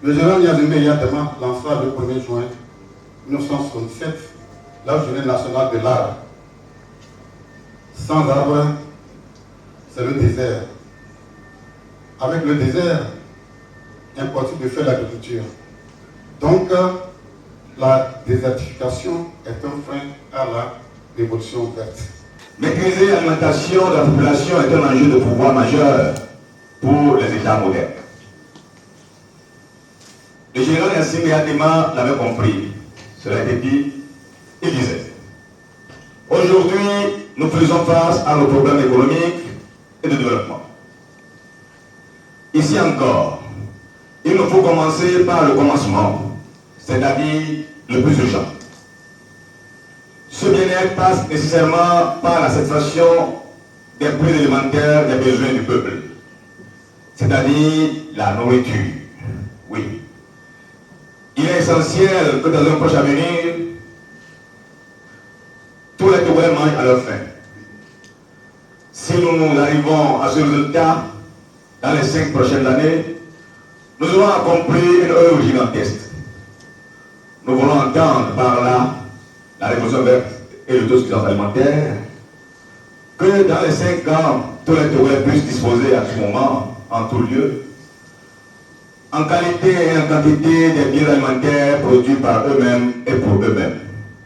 Le général Yazimbe Yadema lança le 1er juin 1967 la journée nationale de l'arbre. Sans arbre, c'est le désert. Avec le désert, impossible de faire l'agriculture. Donc, la désertification est un frein à la révolution verte. Maîtriser l'alimentation de la population est un enjeu de pouvoir majeur pour les États modernes. Le général Yassine Yadema l'avait compris, cela a été dit, il disait: aujourd'hui, nous faisons face à nos problèmes économiques et de développement. Ici encore, il nous faut commencer par le commencement, c'est-à-dire le plus urgent. Ce bien-être passe nécessairement par la satisfaction des plus élémentaires des besoins du peuple, c'est-à-dire la nourriture. Oui. Il est essentiel que dans un proche avenir, tous les Togolais mangent à leur faim. Si nous arrivons à ce résultat dans les 5 prochaines années, nous aurons accompli une œuvre gigantesque. Nous voulons entendre par là la révolution verte et l'autosuffisance alimentaire, que dans les 5 ans, tous les Togolais puissent disposer à tout moment, en tout lieu, en qualité et en quantité des biens alimentaires produits par eux-mêmes et pour eux-mêmes.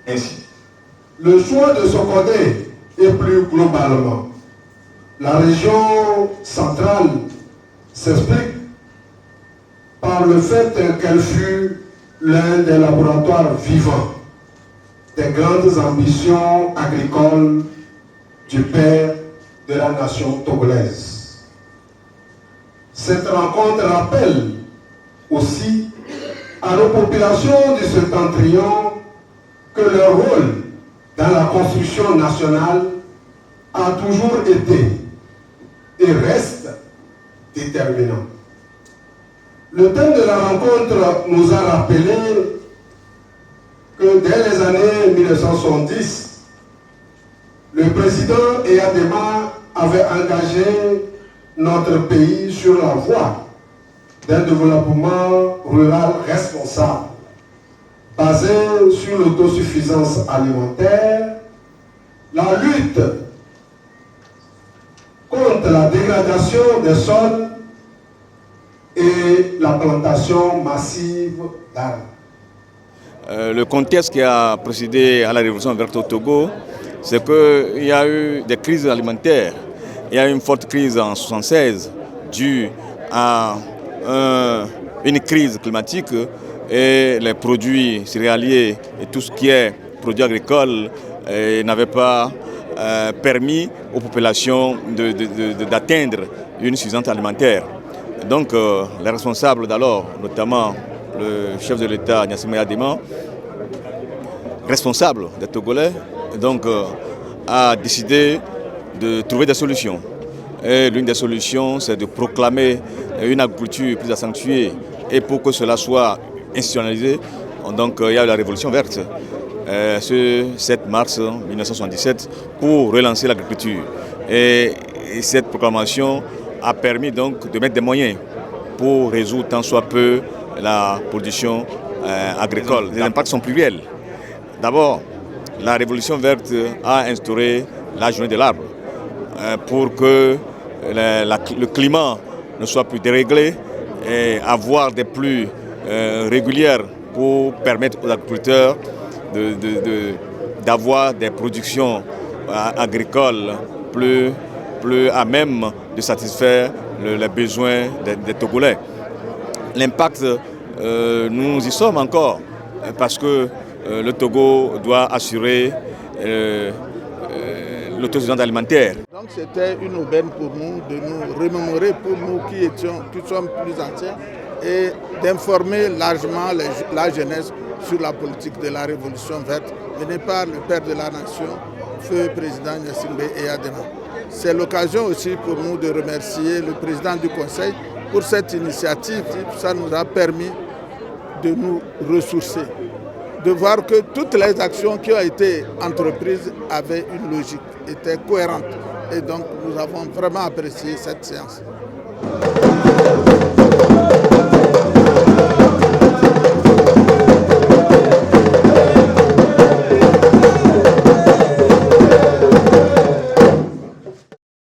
Ainsi. Le choix de Sokodé et plus globalement, la région centrale s'explique par le fait qu'elle fut l'un des laboratoires vivants des grandes ambitions agricoles du père de la nation togolaise. Cette rencontre rappelle aussi à nos populations du septentrion que leur rôle dans la construction nationale a toujours été et reste déterminant. Le thème de la rencontre nous a rappelé que dès les années 1970, le président Eyadema avait engagé notre pays sur la voie d'un développement rural responsable, basé sur l'autosuffisance alimentaire, la lutte contre la dégradation des sols et la plantation massive d'arbres. Le contexte qui a précédé à la révolution verte au Togo, c'est qu'il y a eu des crises alimentaires. Il y a eu une forte crise en 1976 due à une crise climatique et les produits céréaliers et tout ce qui est produits agricoles n'avaient pas permis aux populations d'atteindre une suffisance alimentaire. Donc les responsables d'alors, notamment le chef de l'État, Gnassingbé Eyadema, responsable des Togolais, donc, a décidé de trouver des solutions. Et l'une des solutions, c'est de proclamer une agriculture plus accentuée. Et pour que cela soit institutionnalisé, donc, il y a eu la Révolution verte, ce 7 mars 1977, pour relancer l'agriculture. Et cette proclamation a permis donc de mettre des moyens pour résoudre tant soit peu la production agricole. Les impacts sont pluriels. D'abord, la Révolution verte a instauré la journée de l'arbre pour que le climat ne soit plus déréglé et avoir des pluies régulières pour permettre aux agriculteurs d'avoir des productions agricoles plus à même de satisfaire les besoins des Togolais. L'impact, nous y sommes encore parce que le Togo doit assurer l'autosuffisance alimentaire. Donc c'était une aubaine pour nous de nous remémorer, pour nous qui sommes plus anciens, et d'informer largement la jeunesse sur la politique de la Révolution verte menée par le père de la nation, feu président Gnassingbé Eyadema. C'est l'occasion aussi pour nous de remercier le président du Conseil pour cette initiative. Ça nous a permis de nous ressourcer, de voir que toutes les actions qui ont été entreprises avaient une logique, étaient cohérentes. Et donc nous avons vraiment apprécié cette séance.